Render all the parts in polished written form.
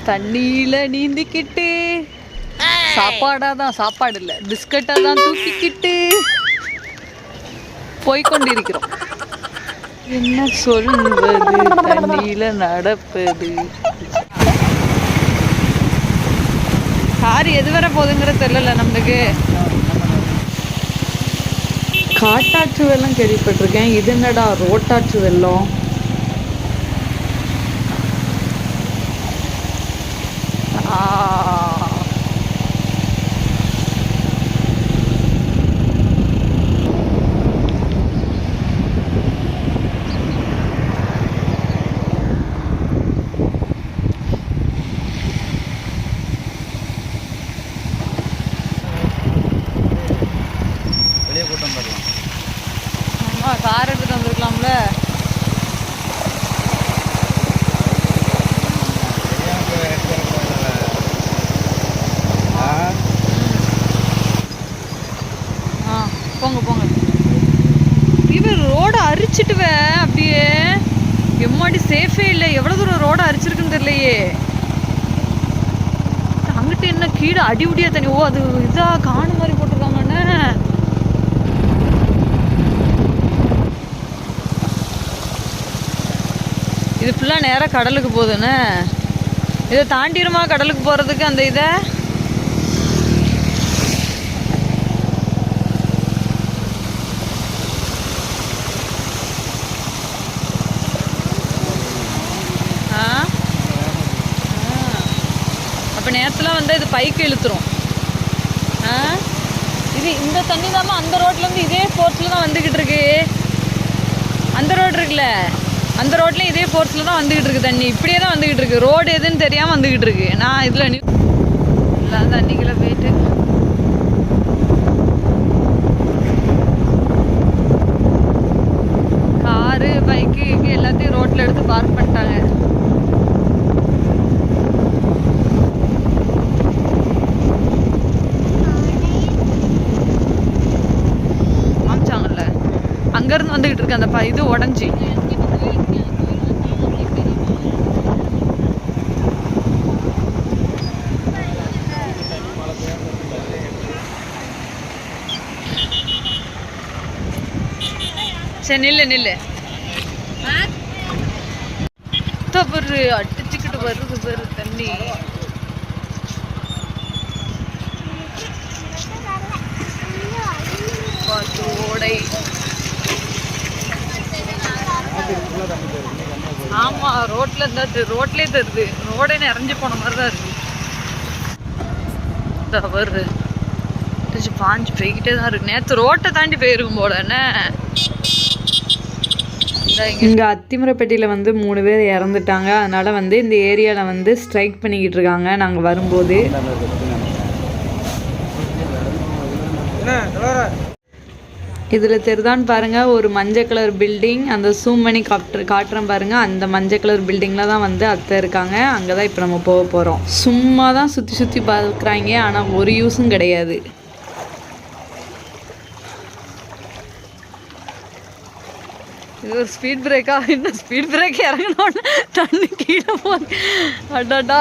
தண்ணியில நீந்திக்கிட்டு சாப்பாடாதான், சாப்பாடு இல்லை பிஸ்கட்டாக தான் தூக்கிக்கிட்டு போய்கொண்டிருக்கிறோம். என்ன சொல்வது, தண்ணியில நடப்பது. கார் எது வர போகுதுங்கிற தெரியல நம்மளுக்கு. காட்டாற்று வெள்ளம் கேள்விப்பட்டிருக்கேன், இது என்னடா ரோட்டாற்று வெள்ளம். கார் எடுத்துட்டு வந்துருக்கலாம்ல. போங்க போங்க. இவர் ரோடை அரிச்சிட்டுவே அப்படியே. எம்மாடி சேஃபே இல்லை. எவ்வளோ தூரம் ரோடை அரிச்சிருக்குன்னு தெரியலையே. அங்கிட்ட என்ன கீழே அடி உடியா தண்ணி. ஓ, அது இதா காண மாதிரி போட்டிருக்காங்கன்னு. இது ஃபுல்லாக நேராக கடலுக்கு போகுதுன்னு. இதை தாண்டிடுமா கடலுக்கு போகிறதுக்கு அந்த இதை? அப்போ நேரத்தில் வந்து இது பைக்கு இழுத்துரும். இது இந்த தண்ணி தாம்மா அந்த ரோட்லேருந்து இதே ஃபோர்ஸில் தான் வந்துக்கிட்டு இருக்கு. அந்த ரோடு இருக்குல்ல, அந்த ரோட்லேயும் இதே ஃபோர்ஸில் தான் வந்துக்கிட்டு இருக்கு தண்ணி. இப்படியே தான் வந்துக்கிட்டு இருக்கு. ரோடு எதுன்னு தெரியாமல் வந்துக்கிட்டு இருக்கு. நான் இதில் எல்லாம் தண்ணிக்குள்ளே போயிட்டு காரு பைக்கு எல்லாத்தையும் ரோட்டில் எடுத்து பார்க் பண்ணிட்டாங்க. காமிச்சாங்கல்ல, அங்கேருந்து வந்துக்கிட்டு இருக்கு அந்த இது உடஞ்சி. சரி நில்லு நில்லு. தவறு அடிச்சுக்கிட்டு வருது பாரு தண்ணி. ஓடை. ஆமா, ரோட்ல இருந்தா ரோட்லயே தருது. ரோடே நிறைஞ்சு போன மாதிரி தான் இருக்கு. தவறு பாஞ்சு போய்கிட்டே தான் இருக்கு. நேற்று ரோட்டை தாண்டி போயிருக்கும் போல. என்ன இங்கே அத்திமரப்பட்டியில் வந்து 3 பேர் இறந்துட்டாங்க. அதனால் வந்து இந்த ஏரியாவில் வந்து ஸ்ட்ரைக் பண்ணிக்கிட்டு இருக்காங்க. நாங்கள் வரும்போது இதில் தெரிதான்னு பாருங்கள், ஒரு மஞ்சள் கலர் பில்டிங். அந்த ஜூம் பண்ணி காட்டுறேன் பாருங்கள். அந்த மஞ்சள் கலர் பில்டிங்கில் தான் வந்து அத்தை இருக்காங்க. அங்கே தான் இப்போ நம்ம போக போகிறோம். சும்மா தான் சுற்றி சுற்றி பார்க்குறாங்க, ஆனால் ஒரு யூஸும் கிடையாது. இது ஒரு ஸ்பீட் பிரேக்கா? இன்னும் ஸ்பீட் பிரேக் இறங்கினோன்னு தண்ணி கீழே போகுது. அடடா,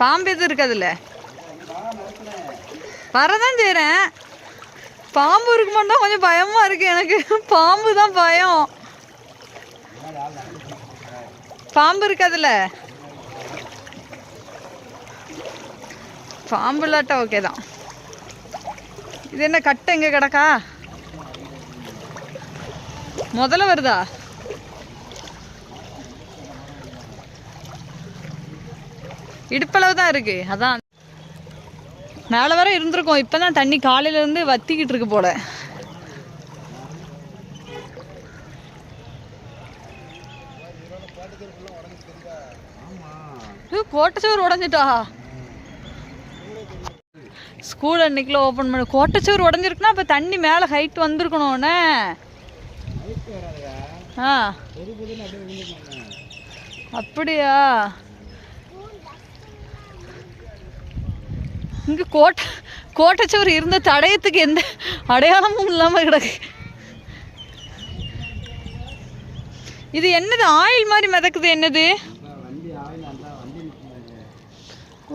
பாம்பு எதுவும் இருக்காதுல்ல? வரதான் செய்கிறேன். பாம்பு இருக்குமான்னு தான் கொஞ்சம் பயமாக இருக்குது எனக்கு. பாம்பு தான் பயம். பாம்பு இருக்காதுல்ல? பாம்பு இல்லாட்டா ஓகே தான். இது என்ன கட்டை எங்கே கிடக்கா? முதல்ல வருதா? இடுப்பளவு தான் இருக்கு. அதான் மேலே வர இருந்திருக்கும். இப்போ தான் தண்ணி காலையிலேருந்து வத்திக்கிட்டு இருக்கு போல. கோட்டச்சோறு உடஞ்சிட்டா. ஸ்கூல் அன்னைக்குள்ள ஓப்பன் பண்ண கோட்டச்சோறு உடஞ்சிருக்குன்னா அப்போ தண்ணி மேலே ஹைட் வந்திருக்கணும்ண்ணே. அப்படியா? இங்கே கோட்டச்சோறு இருந்த தடயத்துக்கு எந்த அடையாளமும் இல்லாமல் கிடக்கு. இது என்னது ஆயில் மாதிரி மிதக்குது என்னது?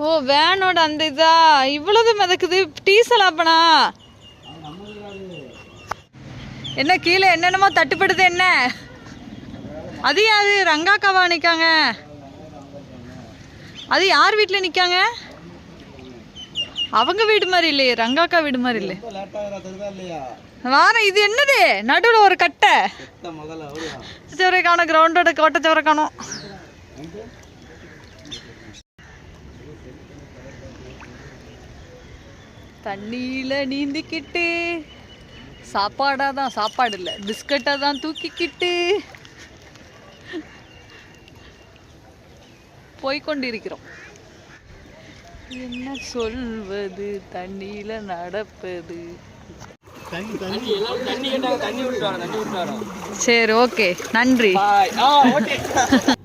ஓ வேனோட அந்த இதா இவ்வளவு மிதக்குது. டீசல் ஆப்பனா என்ன கீழே என்னென்னமோ தட்டுப்படுது என்ன? அது யாரு? ரங்காக்காவா நிற்காங்க? அது யார் வீட்டில் நிற்காங்க? அவங்க வீடு மாதிரி இல்லையே, ரங்காக்கா வீடு மாதிரி இல்லை. வார இது என்னது நடுவில் ஒரு கட்டை சவரை காணும், கிரவுண்டோட கோட்டை சவரை காணும். தண்ணியில் நீந்திக்கிட்டு சாப்பாடாக தான், சாப்பாடு இல்லை பிஸ்கட்டாக தான் தூக்கிக்கிட்டு போய்கொண்டிருக்கிறோம். என்ன சொல்வது, தண்ணியில் நடப்பது. சரி ஓகே நன்றி.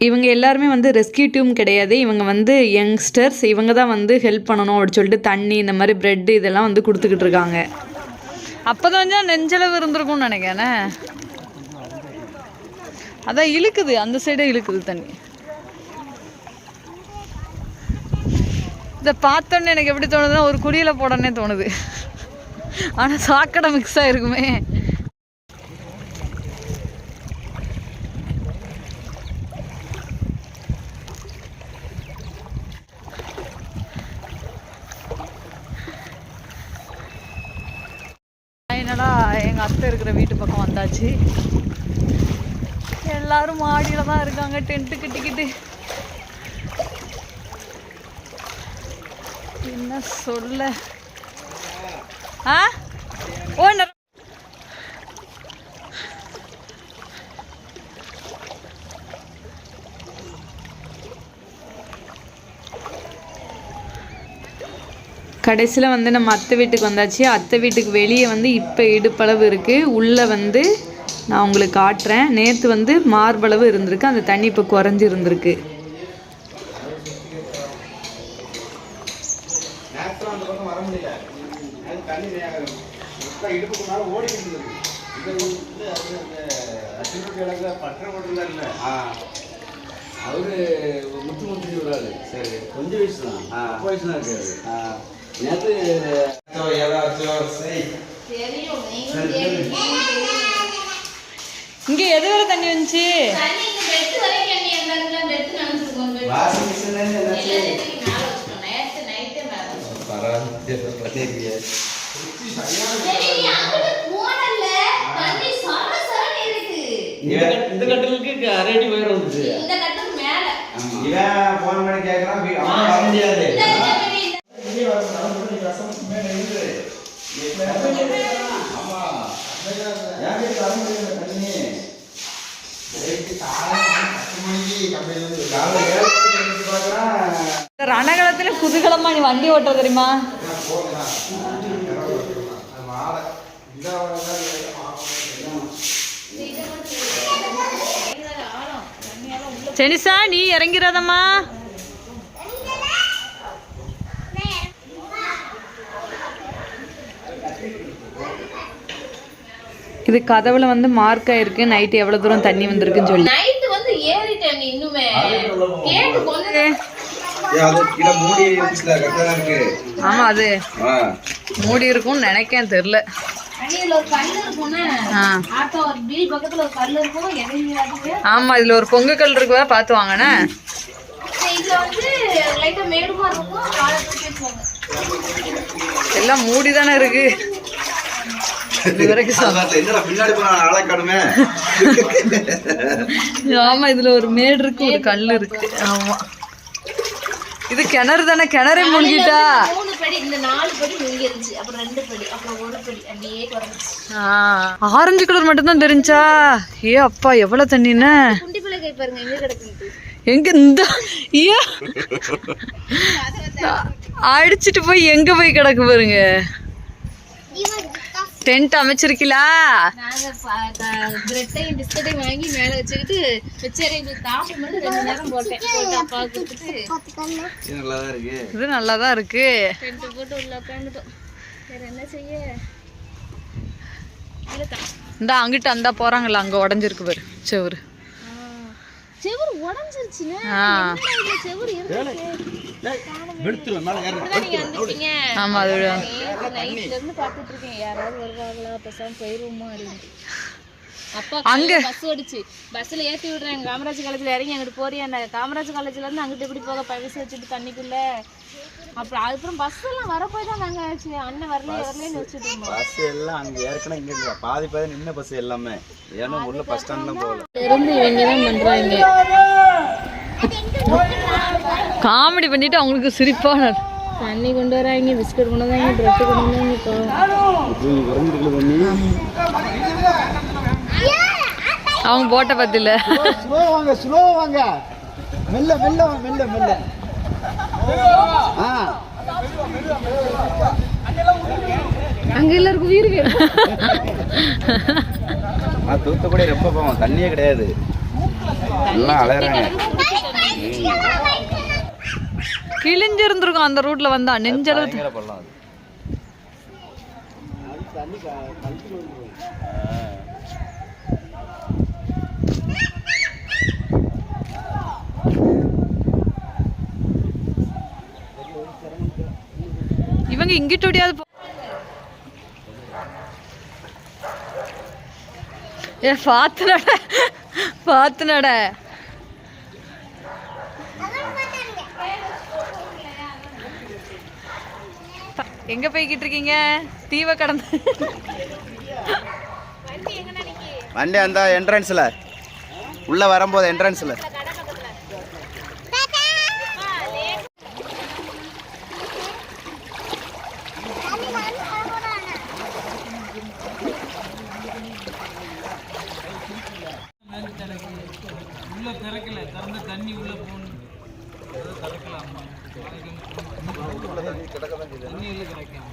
இவங்க எல்லாருமே வந்து ரெஸ்கியூ டீம் கிடையாது, இவங்க வந்து யங்ஸ்டர்ஸ். இவங்க தான் வந்து ஹெல்ப் பண்ணணும் அப்படின்னு சொல்லிட்டு தண்ணி இந்த மாதிரி பிரெட் இதெல்லாம் வந்து கொடுத்துக்கிட்டு இருக்காங்க. அப்போதான் கொஞ்சம் நெஞ்சளவு இருந்திருக்கும்னு நினைக்கிறேன். அதான் இழுக்குது, அந்த சைடே இழுக்குது தண்ணி. இதை பார்த்தோன்னே எனக்கு எப்படி தோணுதுன்னா ஒரு குடியில போடனே தோணுது. ஆனால் சாக்கடை மிக்ஸ் ஆகிருக்குமே. என்னடா எங்கள் அத்தை இருக்கிற வீட்டு பக்கம் வந்தாச்சு. எல்லாரும் மாடியில் தான் இருக்காங்க டென்ட்டு கட்டிக்கிட்டு. என்ன சொல்ல ஓ கடைசியில் வந்து நம்ம அத்தை வீட்டுக்கு வந்தாச்சு. அத்தை வீட்டுக்கு வெளியே வந்து இப்போ இடுப்பளவு இருக்குது. உள்ளே வந்து நான் உங்களுக்கு காட்டுறேன். நேற்று வந்து மார்பளவு இருந்திருக்கு, அந்த தண்ணி இப்போ குறைஞ்சி இருந்திருக்கு. அவரு முத்து முத்து விடுறாரு. சரி கொஞ்சம் வயசு தான், வயசு தான் இருக்காரு. நேற்று இங்க எது வரை தண்ணி வந்துச்சு? இந்த கட்டலுக்கு அரேடி வயர் வந்துச்சு. இவன் போன் பண்ணி கேட்கறான், அம்மா வர முடியாது. ரணகலத்துல குதூகலமா நீ வண்டி ஓட்ட தெரியுமா? செனிசா நீ இறங்கிறாதம்மா. இது கதவுல வந்து மார்க் ஆயிருக்கு நைட் எவ்வளவு தூரம் தண்ணி வந்திருக்குன்னு சொல்லி. நைட் வந்து ஏறிட்டேன் இன்னுமே கேட்டு கொண்டு ஆமா அது மூடி இருக்கும்னு நினைக்கேன், தெரியல. ஆமா இதுல ஒரு பொங்கு கல் இருக்கு, பாத்து வாங்கண்ணே. எல்லாம் மூடி தானே இருக்கு. ஆமா இதுல ஒரு மேடு இருக்கு, ஒரு கல் இருக்கு. ஆமா இது கிணறு தானே, கிணறே மூழ்கிட்டா. ஆரஞ்சு கலர் மட்டும் தான் தெரிஞ்சா. ஏ அப்பா எவ்வளவு தண்ணின்னு. எங்க இந்த அடிச்சிட்டு போய் எங்க போய் கிடக்கு பாருங்க. டென்ட் அமைச்சிருக்கீங்களா? வாங்கி மேல வச்சுக்கிட்டு இது நல்லாதான் இருக்கு. இந்த அங்கிட்ட அந்த போறாங்கல்ல, அங்க உடஞ்சிருக்கு பாரு செவரு. செவுரு உடைஞ்சிருச்சுனே. ஆ செவுரு எடுத்துருவேன் மேலே ஏற நீங்க வந்துட்டீங்க. ஆமா அது நைட்ல இருந்து பாத்துட்டு இருக்கேன் யாராவது வருவாங்களா பேசாம போயிருவோமா அப்படின்னு. அப்பா அங்க பஸ் ஓடிச்சு, பஸ்ல ஏத்தி விடுறாங்க. காமராஜ் காலேஜ்ல இறங்கி அங்கிட்டு போறியா? காமராஜ் காலேஜ்ல இருந்து அங்கிட்டு எப்படி போக பைசா வச்சுட்டு தண்ணிக்குள்ள. அப்புறம் அதுக்கப்புறம் பஸ் எல்லாம் வரப்போய் தான் நாங்க அண்ணன் வரலன்னு வச்சுட்டு இருந்தோம். பஸ் எல்லாம் அங்கே ஏற்கனவே இங்கே இல்லை, பாதி நின்ன பஸ் எல்லாமே. ஏன்னா உள்ள பஸ் ஸ்டாண்ட்லாம் போகல. இருந்து இவங்க தான் பண்றாங்க. காமெடி பண்ணிட்டு அவங்களுக்கு சிரிப்பான தண்ணி கொண்டு வராங்க, பிஸ்கட் கொண்டு வந்தாங்க, பிரெட் கொண்டு வந்தாங்க. அவங்க போட்ட பத்தில ஸ்லோ வாங்க மெல்ல மெல்ல மெல்ல மெல்ல. அங்க எல்லாருக்கும் உயிர் கேட்கும். தூத்துக்குடி ரொம்ப போவோம், தண்ணியே கிடையாது, எல்லாம் அலையறாங்க. கிழிஞ்சிருந்திருக்கும் அந்த ரூட்ல வந்தா நெஞ்சளவு. இவங்க இங்கிட்டு ஓடியாவது ஏ பாத்து நட. எங்க போய்கிட்டு இருக்கீங்க? தீவை கடந்து வண்டி அந்த என்ட்ரன்ஸ்ல உள்ள வரும்போது என்ட்ரன்ஸ்ல உள்ள திறக்கல, திறந்த தண்ணி உள்ள போகணும். திறக்கலாம், தண்ணி உள்ள கிடைக்கும்.